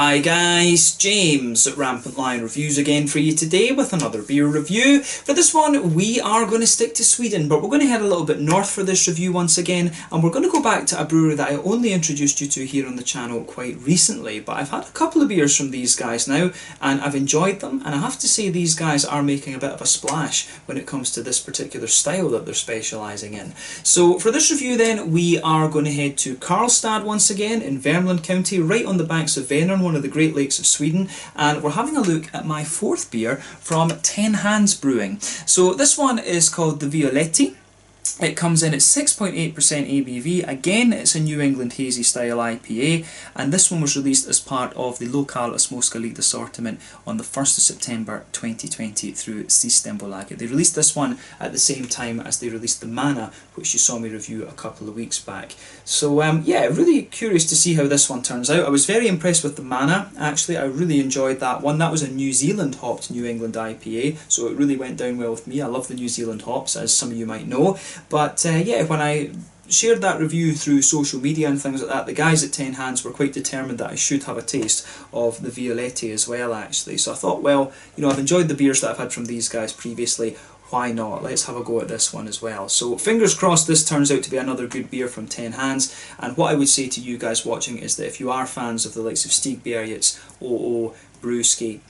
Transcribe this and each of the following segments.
Hi guys, James at Rampant Lion Reviews again for you today with another beer review. For this one we are going to stick to Sweden, but we're going to head a little bit north for this review once again, and we're going to go back to a brewery that I only introduced you to here on the channel quite recently, but I've had a couple of beers from these guys now and I've enjoyed them, and I have to say these guys are making a bit of a splash when it comes to this particular style that they're specialising in. So for this review then we are going to head to Karlstad once again in Värmland county, right on the banks of Vänern, one of the Great Lakes of Sweden, and we're having a look at my fourth beer from Hands Brewing. So this one is called the Violetta. It comes in at 6.8% ABV. Again, it's a New England hazy style IPA, and this one was released as part of the Lokal Småska Likt assortment on the 1st of September 2020 through Systembolaget. They released this one at the same time as they released the Mana, which you saw me review a couple of weeks back. So yeah, really curious to see how this one turns out. I was very impressed with the Mana, actually. I really enjoyed that one. That was a New Zealand hopped New England IPA, so it really went down well with me. I love the New Zealand hops, as some of you might know. But yeah, when I shared that review through social media and things like that, the guys at 10 Hands were quite determined that I should have a taste of the Violetta as well, actually. So I thought, well, you know, I've enjoyed the beers that I've had from these guys previously. Why not? Let's have a go at this one as well. So fingers crossed this turns out to be another good beer from 10 Hands. And what I would say to you guys watching is that if you are fans of the likes of Stigbergets, OO, Brewski,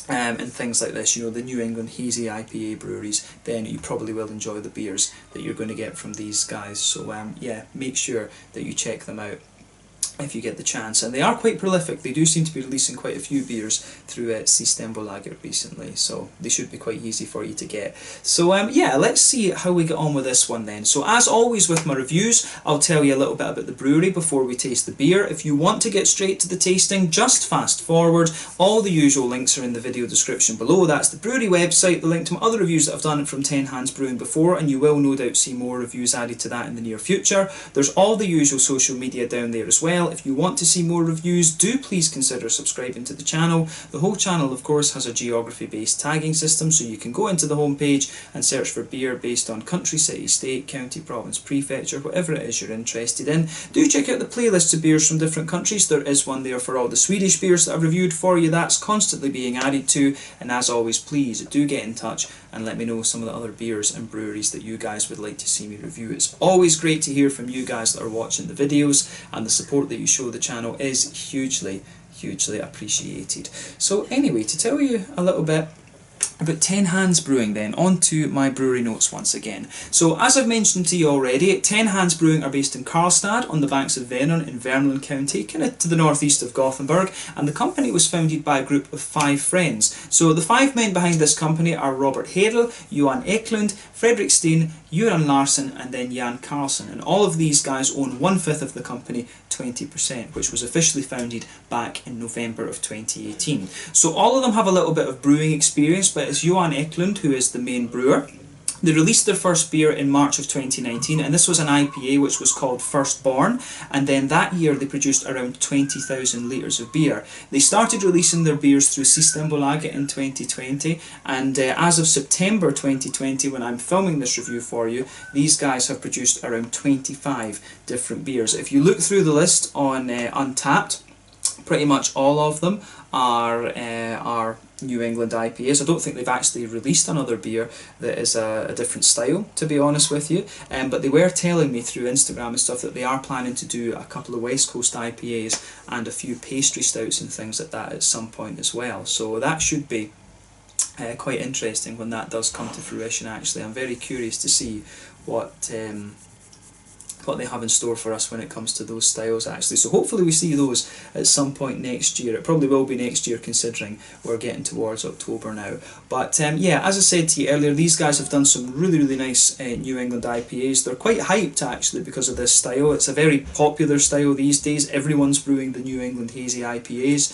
and things like this, you know, the New England hazy IPA breweries, then you probably will enjoy the beers that you're going to get from these guys. So yeah, make sure that you check them out if you get the chance, and they are quite prolific. They do seem to be releasing quite a few beers through Systembolaget recently, so they should be quite easy for you to get. So yeah, let's see how we get on with this one then. So as always with my reviews, I'll tell you a little bit about the brewery before we taste the beer. If you want to get straight to the tasting, just fast forward. All the usual links are in the video description below. That's the brewery website, the link to my other reviews that I've done from 10 Hands Brewing before, and you will no doubt see more reviews added to that in the near future. There's all the usual social media down there as well. If you want to see more reviews, do please consider subscribing to the channel. The whole channel, of course, has a geography-based tagging system, so you can go into the homepage and search for beer based on country, city, state, county, province, prefecture, whatever it is you're interested in. Do check out the playlists of beers from different countries. There is one there for all the Swedish beers that I've reviewed for you. That's constantly being added to, and as always, please do get in touch and let me know some of the other beers and breweries that you guys would like to see me review. It's always great to hear from you guys that are watching the videos, and the support that you show the channel is hugely appreciated. So anyway, to tell you a little bit about 10 Hands Brewing then, on to my brewery notes once again. So as I've mentioned to you already, 10 Hands Brewing are based in Karlstad on the banks of Vänern in Värmland county, kind of to the northeast of Gothenburg, and the company was founded by a group of 5 friends. So the 5 men behind this company are Robert Hedel, Johan Eklund, Fredrik Steen, Göran Larsson, and then Jan Karlsson, and all of these guys own 1/5 of the company, 20%, which was officially founded back in November of 2018. So all of them have a little bit of brewing experience, but it's Johan Eklund who is the main brewer. They released their first beer in March of 2019, and this was an IPA which was called Firstborn, and then that year they produced around 20,000 litres of beer. They started releasing their beers through Systembolaget in 2020, and as of September 2020, when I'm filming this review for you, these guys have produced around 25 different beers. If you look through the list on Untappd, pretty much all of them are New England IPAs. I don't think they've actually released another beer that is a different style, to be honest with you, but they were telling me through Instagram and stuff that they are planning to do a couple of West Coast IPAs and a few pastry stouts and things like that at some point as well. So that should be quite interesting when that does come to fruition. Actually, I'm very curious to see what they have in store for us when it comes to those styles, actually. So hopefully we see those at some point next year. It probably will be next year, considering we're getting towards October now. But yeah, as I said to you earlier, these guys have done some really nice New England IPAs. They're quite hyped actually because of this style. It's a very popular style these days. Everyone's brewing the New England hazy IPAs.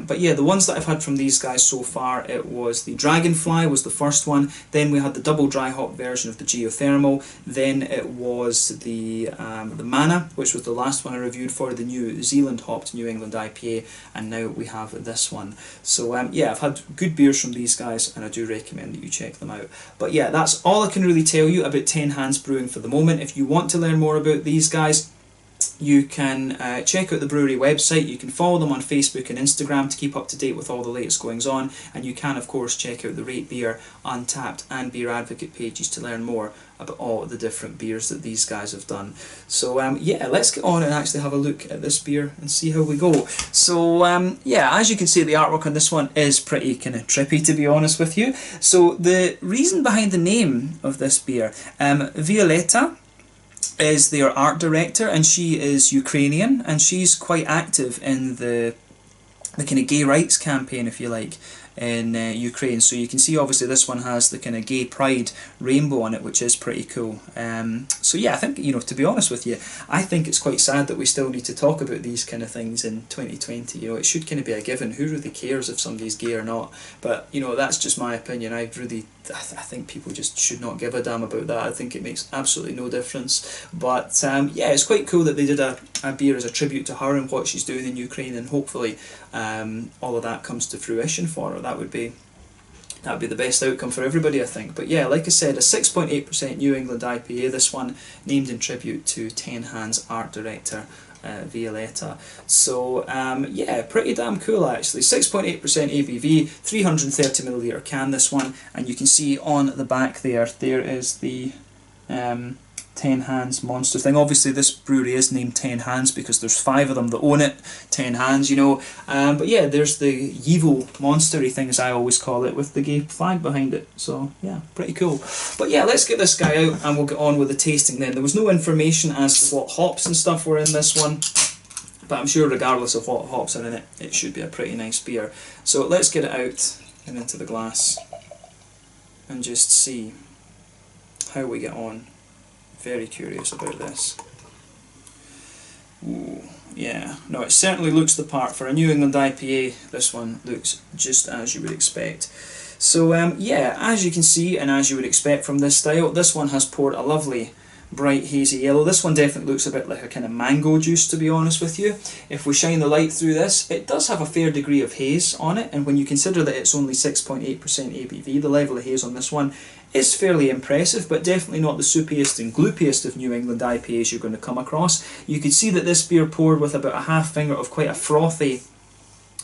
But yeah, the ones that I've had from these guys so far, it was the Dragonfly was the first one, then we had the double dry hop version of the Geothermal, then it was the Mana, which was the last one I reviewed for, the New Zealand hopped New England IPA, and now we have this one. So yeah, I've had good beers from these guys, and I do recommend that you check them out. But yeah, that's all I can really tell you about 10 Hands Brewing for the moment. If you want to learn more about these guys, you can check out the brewery website, you can follow them on Facebook and Instagram to keep up to date with all the latest goings on, and you can of course check out the Rate Beer, Untappd and Beer Advocate pages to learn more about all the different beers that these guys have done. So yeah, let's get on and actually have a look at this beer and see how we go. So yeah, as you can see, the artwork on this one is pretty kind of trippy, to be honest with you. So the reason behind the name of this beer, Violetta is their art director, and she is Ukrainian, and she's quite active in the kind of gay rights campaign, if you like, in Ukraine. So you can see obviously this one has the kind of gay pride rainbow on it, which is pretty cool. So yeah, I think, you know, to be honest with you, I think it's quite sad that we still need to talk about these kind of things in 2020. You know, it should kind of be a given. Who really cares if somebody's gay or not? But, you know, that's just my opinion. I think people just should not give a damn about that. I think it makes absolutely no difference. But yeah, it's quite cool that they did a beer as a tribute to her and what she's doing in Ukraine, and hopefully all of that comes to fruition for her. That would be the best outcome for everybody, I think. But yeah, like I said, a 6.8% New England IPA, this one named in tribute to Ten Hands art director Violetta. So yeah, pretty damn cool actually. 6.8% ABV, 330ml can this one, and you can see on the back there is the Ten Hands monster thing. Obviously this brewery is named Ten Hands because there's 5 of them that own it. 10 hands, you know. But yeah, there's the evil monstery thing, as I always call it, with the gay flag behind it. So yeah, pretty cool. But yeah, let's get this guy out and we'll get on with the tasting then. There was no information as to what hops and stuff were in this one, but I'm sure regardless of what hops are in it, it should be a pretty nice beer. So let's get it out and into the glass and just see how we get on. Very curious about this. Ooh, yeah, no, it certainly looks the part. For a New England IPA, this one looks just as you would expect. So yeah, as you can see and as you would expect from this style, this one has poured a lovely bright hazy yellow. This one definitely looks a bit like a kind of mango juice, to be honest with you. If we shine the light through this, it does have a fair degree of haze on it, and when you consider that it's only 6.8% ABV, the level of haze on this one is fairly impressive, but definitely not the soupiest and gloopiest of New England IPAs you're going to come across. You could see that this beer poured with about a half finger of quite a frothy,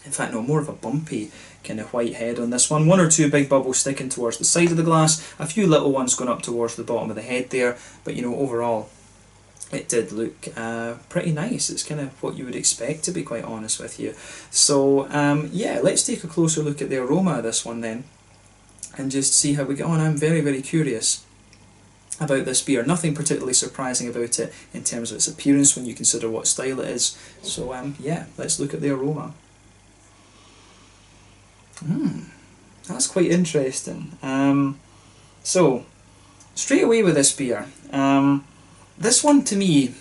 in fact no, more of a bumpy kind of white head on this one. 1 or 2 big bubbles sticking towards the side of the glass, a few little ones going up towards the bottom of the head there, but you know, overall it did look pretty nice. It's kind of what you would expect, to be quite honest with you. So yeah, let's take a closer look at the aroma of this one then and just see how we get on. I'm very, very curious about this beer. Nothing particularly surprising about it in terms of its appearance when you consider what style it is. So yeah, let's look at the aroma. That's quite interesting. So, straight away with this beer, this one to me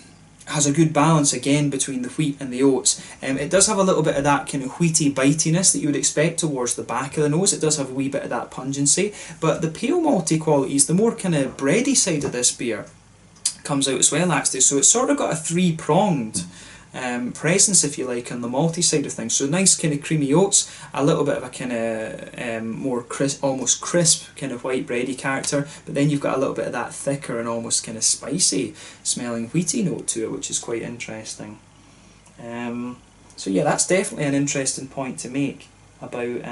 has a good balance again between the wheat and the oats. It does have a little bit of that kind of wheaty bitiness that you would expect towards the back of the nose. It does have a wee bit of that pungency, but the pale malty qualities, the more kind of bready side of this beer comes out as well actually. So it's sort of got a 3-pronged presence, if you like, on the malty side of things. So nice kind of creamy oats, a little bit of a kind of more crisp, almost crisp kind of white bready character, but then you've got a little bit of that thicker and almost kind of spicy smelling wheaty note to it, which is quite interesting. So yeah, that's definitely an interesting point to make about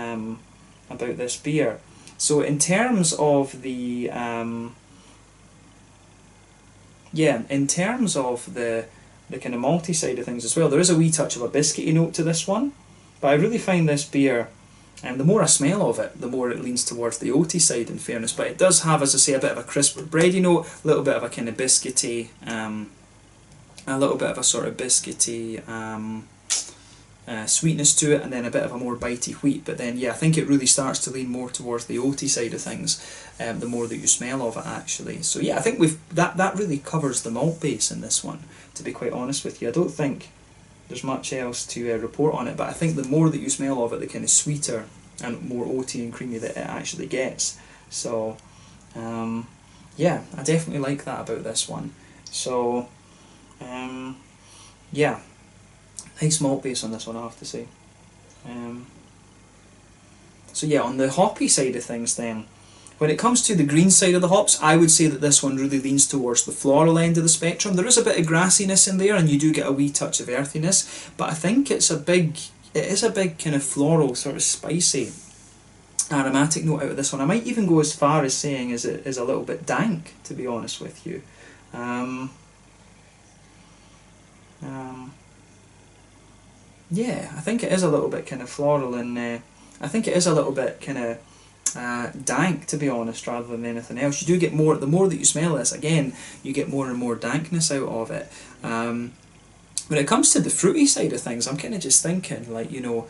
this beer. So in terms of the the kind of malty side of things as well, there is a wee touch of a biscuity note to this one, but I really find this beer, and the more I smell of it, the more it leans towards the oaty side, in fairness. But it does have, as I say, a bit of a crisper bready note, a little bit of a kind of biscuity, a little bit of a sort of biscuity sweetness to it, and then a bit of a more bitey wheat. But then yeah, I think it really starts to lean more towards the oaty side of things the more that you smell of it actually. So yeah, I think that really covers the malt base in this one, to be quite honest with you. I don't think there's much else to report on it, but I think the more that you smell of it, the kind of sweeter and more oaty and creamy that it actually gets. So yeah, I definitely like that about this one. So yeah, nice malt base on this one, I have to say. So yeah, on the hoppy side of things then, When it comes to the green side of the hops, I would say that this one really leans towards the floral end of the spectrum. There is a bit of grassiness in there, and you do get a wee touch of earthiness, but I think it is a big kind of floral, sort of spicy, aromatic note out of this one. I might even go as far as saying is it is a little bit dank, to be honest with you. Yeah, I think it is a little bit kind of floral, and I think it is a little bit kind of dank, to be honest, rather than anything else. You do get more, the more that you smell this, again, you get more and more dankness out of it. When it comes to the fruity side of things, I'm kind of just thinking, like, you know,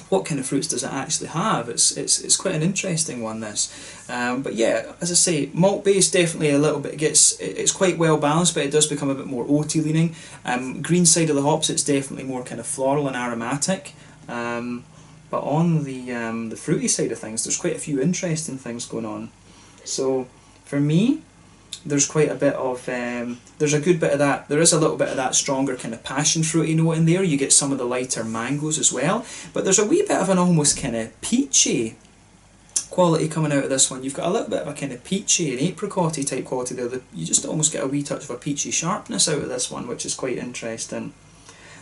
what kind of fruits does it actually have? It's quite an interesting one, this. But yeah, as I say, malt base definitely a little bit it's quite well balanced, but it does become a bit more oaty leaning. Green side of the hops, it's definitely more kind of floral and aromatic. But on the fruity side of things, there's quite a few interesting things going on. So for me, there's quite a bit of, there's a good bit of that, there is a little bit of that stronger kind of passion fruity note in there. You get some of the lighter mangoes as well, but there's a wee bit of an almost kind of peachy quality coming out of this one. You've got a little bit of a kind of peachy and apricot-y type quality there. You just almost get a wee touch of a peachy sharpness out of this one, which is quite interesting.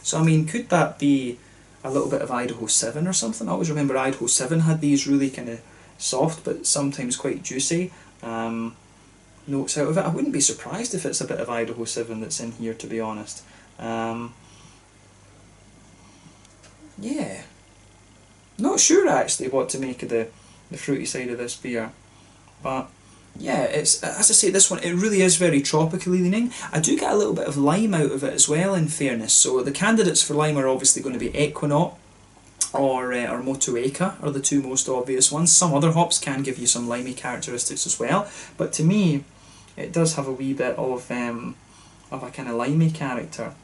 So I mean, could that be a little bit of Idaho 7 or something? I always remember Idaho 7 had these really kind of soft but sometimes quite juicy notes out of it. I wouldn't be surprised if it's a bit of Idaho 7 that's in here, to be honest. Yeah, not sure actually what to make of the fruity side of this beer, but yeah, it's, as I say, this one, it really is very tropically leaning. I do get a little bit of lime out of it as well, in fairness. So the candidates for lime are obviously going to be Equinaut or Motueka are the two most obvious ones. Some other hops can give you some limey characteristics as well, but to me it does have a wee bit of a kind of limey character,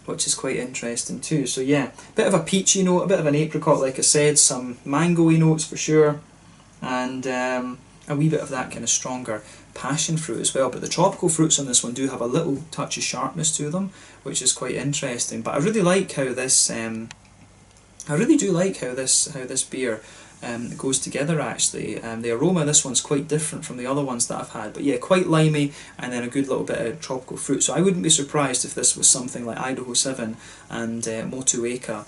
which is quite interesting too. So yeah, a bit of a peachy note, a bit of an apricot, like I said, some mango-y notes for sure, and a wee bit of that kind of stronger passion fruit as well. But the tropical fruits on this one do have a little touch of sharpness to them, which is quite interesting. But I really like how this, I really do like how this beer goes together actually. The aroma of this one's quite different from the other ones that I've had, but yeah, quite limey, and then a good little bit of tropical fruit. So I wouldn't be surprised if this was something like Idaho 7 and Motueka,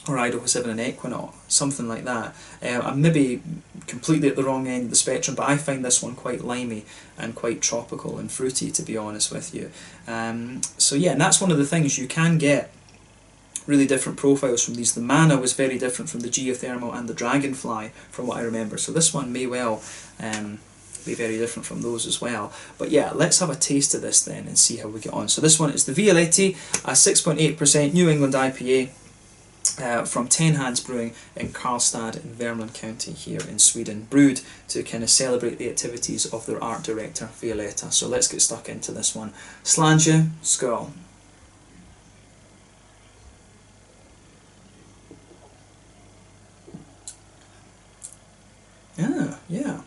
or Idaho 7 and Equinaut, something like that. I'm maybe completely at the wrong end of the spectrum, but I find this one quite limey and quite tropical and fruity, to be honest with you. So yeah, and that's one of the things, you can get really different profiles from these. The Mana was very different from the Geothermal and the Dragonfly, from what I remember, so this one may well be very different from those as well. But yeah, let's have a taste of this then and see how we get on. So this one is the Violetta, a 6.8% New England IPA from 10 Hands Brewing in Karlstad in Värmland County here in Sweden, brewed to kind of celebrate the activities of their art director Violetta. So let's get stuck into this one. Slange, skål. Yeah.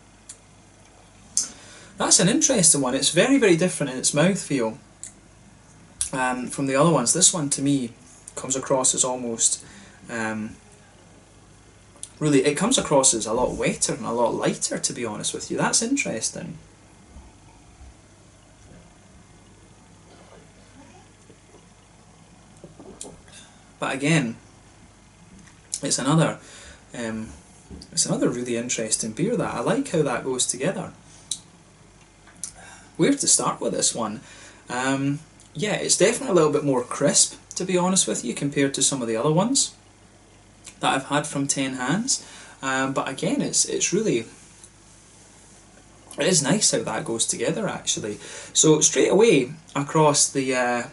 That's an interesting one. It's very, very different in its mouthfeel from the other ones. This one, to me, comes across as almost, really, it comes across as a lot wetter and a lot lighter, to be honest with you. That's interesting. But again, it's another really interesting beer. That I like how that goes together. Where to start with this one? Yeah, it's definitely a little bit more crisp, to be honest with you, compared to some of the other ones that I've had from 10 Hands. But again, it is nice how that goes together actually. So straight away across the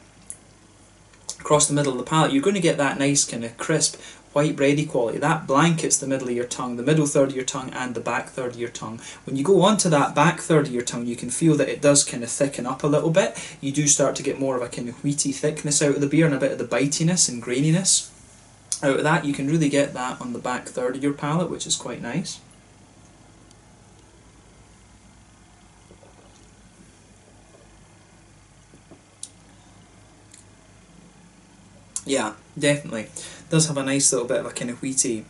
middle of the palate, you're going to get that nice kind of crisp white bready quality. That blankets the middle of your tongue, the middle third of your tongue and the back third of your tongue. When you go on to that back third of your tongue, you can feel that it does kind of thicken up a little bit. You do start to get more of a kind of wheaty thickness out of the beer, and a bit of the bitiness and graininess out of that. You can really get that on the back third of your palate, which is quite nice. Yeah, definitely. It does have a nice little bit of a kind of wheaty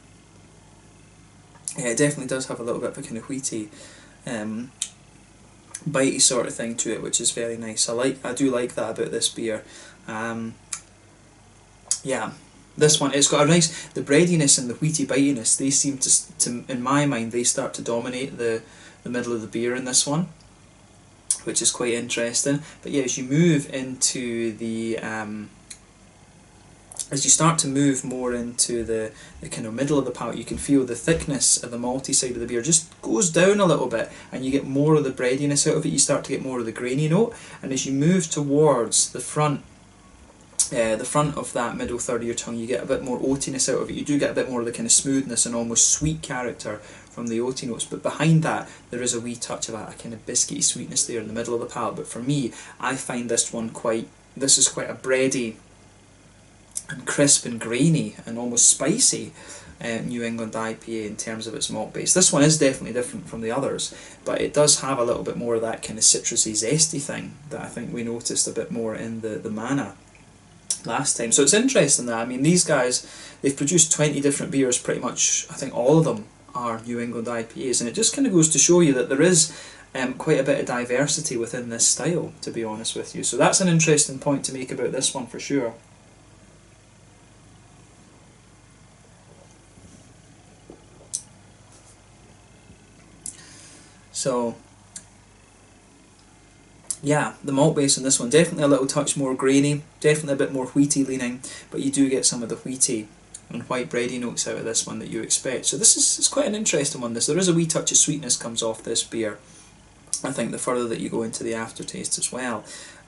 Yeah, it definitely does have a little bit of a kind of wheaty, bitey sort of thing to it, which is very nice. I do like that about this beer. Yeah, this one, it's got a nice, the breadiness and the wheaty bitiness, they seem to in my mind, they start to dominate the middle of the beer in this one, which is quite interesting. But yeah, as you move into the as you start to move more into the kind of middle of the palate, you can feel the thickness of the malty side of the beer just goes down a little bit, and you get more of the breadiness out of it. You start to get more of the grainy note, and as you move towards the front of that middle third of your tongue, you get a bit more oatiness out of it. You do get a bit more of the kind of smoothness and almost sweet character from the oaty notes, but behind that there is a wee touch of a kind of biscuity sweetness there in the middle of the palate. But for me, I find this is quite a bready and crisp and grainy and almost spicy New England IPA in terms of its malt base. This one is definitely different from the others, but it does have a little bit more of that kind of citrusy, zesty thing that I think we noticed a bit more in the Mana last time. So it's interesting that, I mean, these guys, they've produced 20 different beers, pretty much, I think all of them are New England IPAs, and it just kind of goes to show you that there is quite a bit of diversity within this style, to be honest with you. So that's an interesting point to make about this one for sure. So yeah, the malt base in this one, definitely a little touch more grainy, definitely a bit more wheaty leaning, but you do get some of the wheaty and white bready notes out of this one that you expect. So this is quite an interesting one. There is a wee touch of sweetness comes off this beer, I think, the further that you go into the aftertaste as well.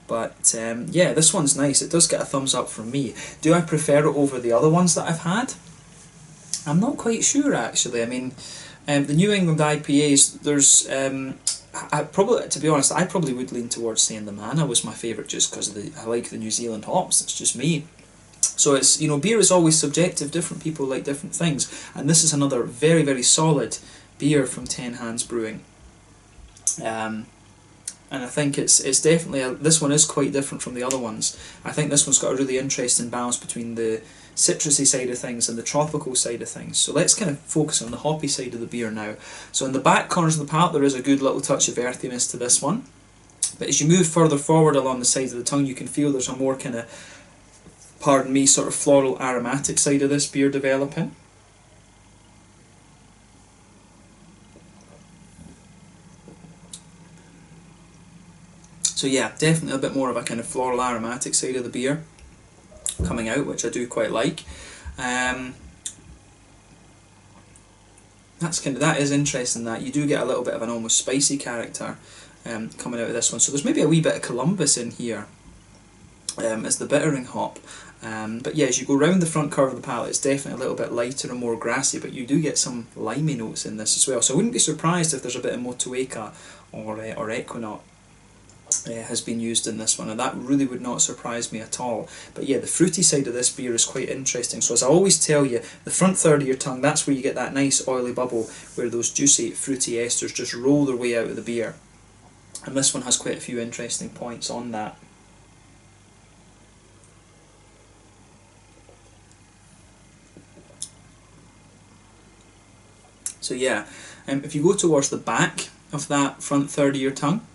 But yeah, this one's nice. It does get a thumbs up from me. Do I prefer it over the other ones that I've had? I'm not quite sure, actually. I mean, the New England IPAs, there's to be honest, I probably would lean towards saying the Mana was my favourite, just because I like the New Zealand hops. It's just me. So it's, you know, beer is always subjective. Different people like different things, and this is another very, very solid beer from 10 Hands Brewing. And I think it's definitely this one is quite different from the other ones. I think this one's got a really interesting balance between the citrusy side of things and the tropical side of things. So let's kind of focus on the hoppy side of the beer now. So in the back corners of the palate there is a good little touch of earthiness to this one, but as you move further forward along the sides of the tongue, you can feel there's a more kind of, pardon me, sort of floral aromatic side of this beer developing. So yeah, definitely a bit more of a kind of floral aromatic side of the beer coming out, which I do quite like. That is interesting, that you do get a little bit of an almost spicy character coming out of this one. So there's maybe a wee bit of Columbus in here as the bittering hop. But yeah, as you go round the front curve of the palate, it's definitely a little bit lighter and more grassy, but you do get some limey notes in this as well. So I wouldn't be surprised if there's a bit of Motueka or Equinox has been used in this one, and that really would not surprise me at all. But yeah, the fruity side of this beer is quite interesting. So as I always tell you, the front third of your tongue, that's where you get that nice oily bubble where those juicy fruity esters just roll their way out of the beer, and this one has quite a few interesting points on that. So yeah, if you go towards the back of that front third of your tongue,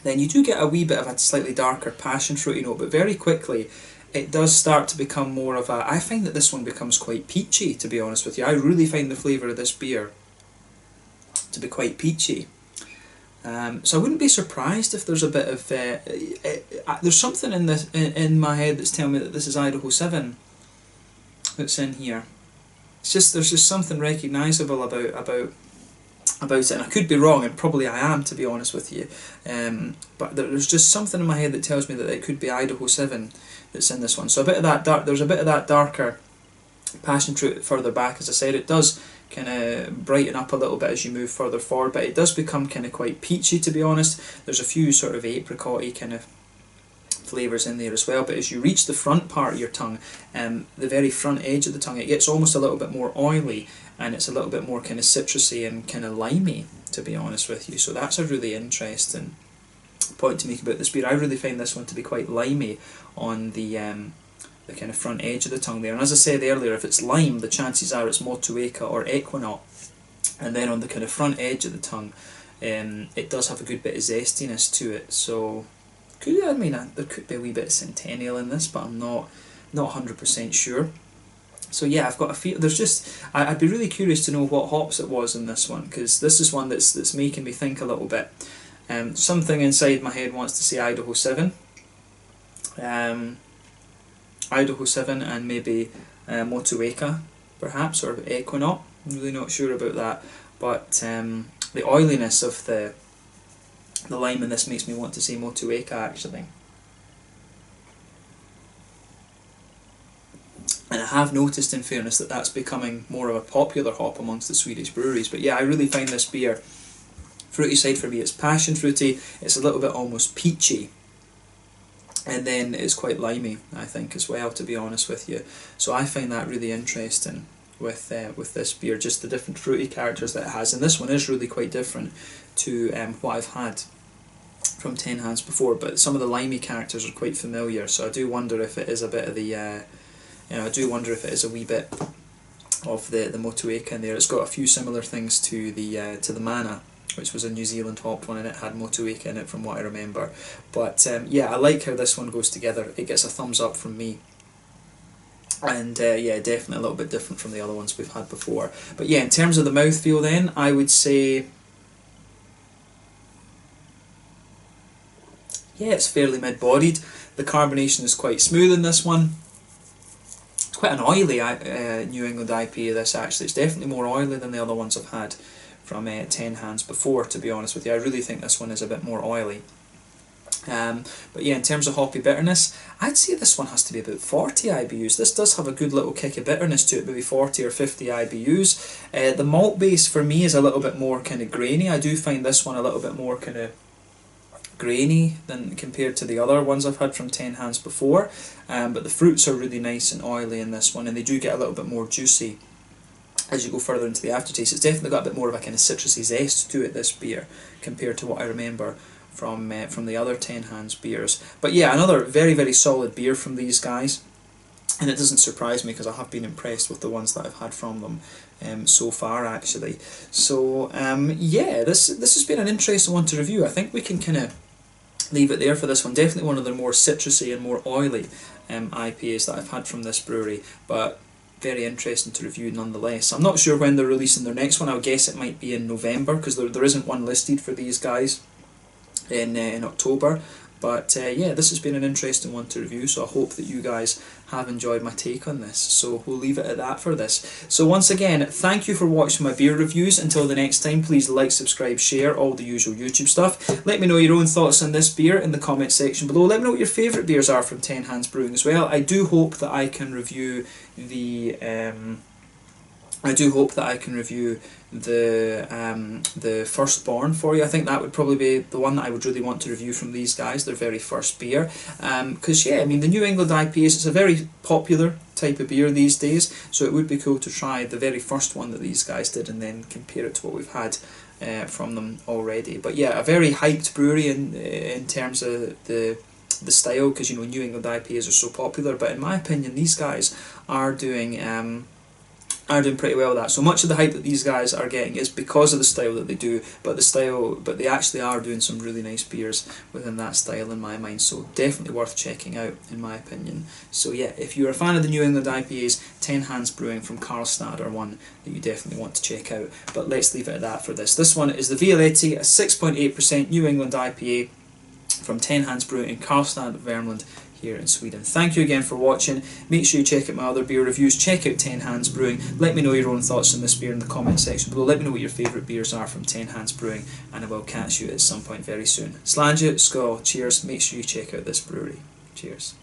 then you do get a wee bit of a slightly darker passion fruity note, but very quickly it does start to become more of a, I find that this one becomes quite peachy, to be honest with you. I really find the flavour of this beer to be quite peachy. So I wouldn't be surprised if there's a bit of, there's something in my head that's telling me that this is Idaho 7 that's in here. It's just, there's just something recognisable about it, and I could be wrong, and probably I am, to be honest with you, but there's just something in my head that tells me that it could be Idaho 7 that's in this one. So a bit of that there's a bit of that darker passion fruit further back. As I said, it does kind of brighten up a little bit as you move further forward, but it does become kind of quite peachy, to be honest. There's a few sort of apricot-y kind of flavours in there as well, but as you reach the front part of your tongue, the very front edge of the tongue, it gets almost a little bit more oily, and it's a little bit more kind of citrusy and kind of limey, to be honest with you. So that's a really interesting point to make about this beer. I really find this one to be quite limey on the kind of front edge of the tongue there. And as I said earlier, if it's lime, the chances are it's Motueka or Equinox And then on the kind of front edge of the tongue, it does have a good bit of zestiness to it. So there could be a wee bit of Centennial in this, but I'm not 100% sure. So yeah, I've got a feel. I'd be really curious to know what hops it was in this one, because this is one that's making me think a little bit. Something inside my head wants to say Idaho 7. Idaho 7 and maybe Motueka, perhaps, or Equinaut. I'm really not sure about that, but the oiliness of the lime in this makes me want to say Motueka, actually. And I have noticed, in fairness, that that's becoming more of a popular hop amongst the Swedish breweries. But yeah, I really find this beer, fruity side for me, it's passion fruity, it's a little bit almost peachy, and then it's quite limey, I think, as well, to be honest with you. So I find that really interesting with this beer, just the different fruity characters that it has. And this one is really quite different to what I've had from 10 Hands before, but some of the limey characters are quite familiar, so I do wonder if it is a bit of the I do wonder if it is a wee bit of the Motueka in there. It's got a few similar things to the Mana, which was a New Zealand hopped one, and it had Motueka in it from what I remember. But yeah, I like how this one goes together. It gets a thumbs up from me. And yeah, definitely a little bit different from the other ones we've had before. But yeah, in terms of the mouthfeel then, I would say, yeah, it's fairly mid-bodied. The carbonation is quite smooth in this one. It's quite an oily New England IPA, this actually. It's definitely more oily than the other ones I've had from 10 Hands before, to be honest with you. I really think this one is a bit more oily. But yeah, in terms of hoppy bitterness, I'd say this one has to be about 40 IBUs. This does have a good little kick of bitterness to it, maybe 40 or 50 IBUs. The malt base for me is a little bit more kind of grainy. I do find this one a little bit more kind of grainy than compared to the other ones I've had from 10 Hands before. But the fruits are really nice and oily in this one, and they do get a little bit more juicy as you go further into the aftertaste. It's definitely got a bit more of a kind of citrusy zest to it, this beer, compared to what I remember from the other 10 Hands beers. But yeah, another very, very solid beer from these guys, and it doesn't surprise me because I have been impressed with the ones that I've had from them so far, actually. So yeah, this has been an interesting one to review. I think we can kind of leave it there for this one. Definitely one of the more citrusy and more oily IPAs that I've had from this brewery, but very interesting to review nonetheless. I'm not sure when they're releasing their next one. I would guess it might be in November, because there isn't one listed for these guys in October. But yeah, this has been an interesting one to review, so I hope that you guys have enjoyed my take on this. So we'll leave it at that for this. So once again, thank you for watching my beer reviews. Until the next time, please like, subscribe, share, all the usual YouTube stuff. Let me know your own thoughts on this beer in the comment section below. Let me know what your favourite beers are from 10 Hands Brewing as well. I do hope that I can review the the Firstborn for you. I think that would probably be the one that I would really want to review from these guys, their very first beer. Because yeah, I mean, the New England IPAs, it's a very popular type of beer these days, so it would be cool to try the very first one that these guys did and then compare it to what we've had from them already. But yeah, a very hyped brewery in terms of the style, because you know, New England IPAs are so popular, but in my opinion these guys are doing pretty well with that. So much of the hype that these guys are getting is because of the style that they do, but they actually are doing some really nice beers within that style in my mind, so definitely worth checking out in my opinion. So yeah, if you're a fan of the New England IPAs, 10 Hands Brewing from Karlstad are one that you definitely want to check out. But let's leave it at that for this. This one is the Violetta, a 6.8% New England IPA from 10 Hands Brewing in Karlstad, Värmland, here in Sweden. Thank you again for watching. Make sure you check out my other beer reviews. Check out 10 Hands Brewing. Let me know your own thoughts on this beer in the comment section below. Let me know what your favourite beers are from 10 Hands Brewing, and I will catch you at some point very soon. Slàinte, skål, cheers. Make sure you check out this brewery. Cheers.